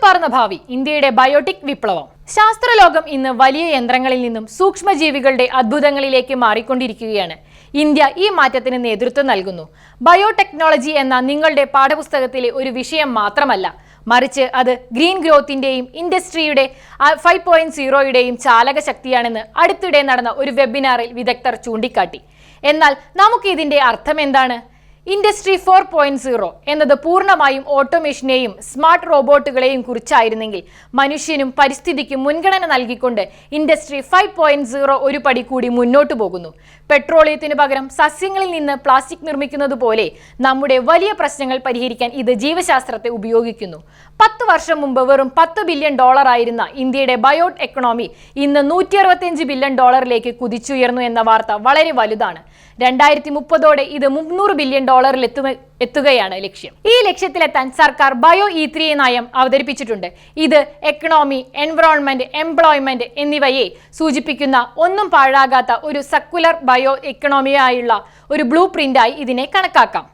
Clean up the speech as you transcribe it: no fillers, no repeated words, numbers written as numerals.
തിളക്കമാർന്ന ഭാവി ഇന്ത്യയുടെ ബയോടെക് വിപ്ലവം. ശാസ്ത്രലോകം ഇന്ന് വലിയ യന്ത്രങ്ങളിൽ നിന്നും സൂക്ഷ്മജീവികളുടെ അത്ഭുതങ്ങളിലേക്ക് മാറിക്കൊണ്ടിരിക്കുകയാണ്. ഇന്ത്യ ഈ മാറ്റത്തിന് നേതൃത്വം നൽകുന്നു. ബയോടെക്നോളജി എന്ന നിങ്ങളുടെ പാഠപുസ്തകത്തിലെ ഒരു വിഷയം മാത്രമല്ല, മറിച്ച് അത് ഗ്രീൻ ഗ്രോത്തിന്റെയും ഇൻഡസ്ട്രിയുടെ 5.0യുടെയും ചാലക ശക്തിയാണെന്ന് അടുത്തിടെ നടന്ന ഒരു വെബിനാറിൽ വിദഗ്ധർ ചൂണ്ടിക്കാട്ടി. എന്നാൽ നമുക്ക് ഇതിന്റെ അർത്ഥം എന്താണ്? ഇൻഡസ്ട്രി 4.0 എന്നത് പൂർണ്ണമായും ഓട്ടോമേഷനെയും സ്മാർട്ട് റോബോട്ടുകളെയും കുറിച്ചായിരുന്നെങ്കിൽ, മനുഷ്യനും പരിസ്ഥിതിക്കും മുൻഗണന നൽകിക്കൊണ്ട് ഇൻഡസ്ട്രി 5.0 ഒരു പടി കൂടി മുന്നോട്ടു പോകുന്നു. പെട്രോളിയത്തിനു പകരം സസ്യങ്ങളിൽ നിന്ന് പ്ലാസ്റ്റിക് നിർമ്മിക്കുന്നത് പോലെ നമ്മുടെ വലിയ പ്രശ്നങ്ങൾ പരിഹരിക്കാൻ ഇത് ജീവശാസ്ത്രത്തെ ഉപയോഗിക്കുന്നു. 10 വർഷം മുമ്പ് വെറും $10 ബില്യൺ ആയിരുന്ന ഇന്ത്യയുടെ ബയോ എക്കണോമി ഇന്ന് $165 ബില്യൺ കുതിച്ചുയർന്നു എന്ന വാർത്ത വളരെ വലുതാണ്. 2030ഓടെ ഇത് $300 ബില്യൺ എത്തുകയാണ് ലക്ഷ്യം. ഈ ലക്ഷ്യത്തിലെത്താൻ സർക്കാർ ബയോ E3 നയം അവതരിപ്പിച്ചിട്ടുണ്ട്. ഇത് എക്കണോമി, എൻവറോൺമെന്റ്, എംപ്ലോയ്മെന്റ് എന്നിവയെ സൂചിപ്പിക്കുന്ന ഒന്നും പാഴാകാത്ത ഒരു സർക്കുലർ ബയോ എക്കണോമിയായുള്ള ഒരു ബ്ലൂ പ്രിന്റായി ഇതിനെ കണക്കാക്കാം.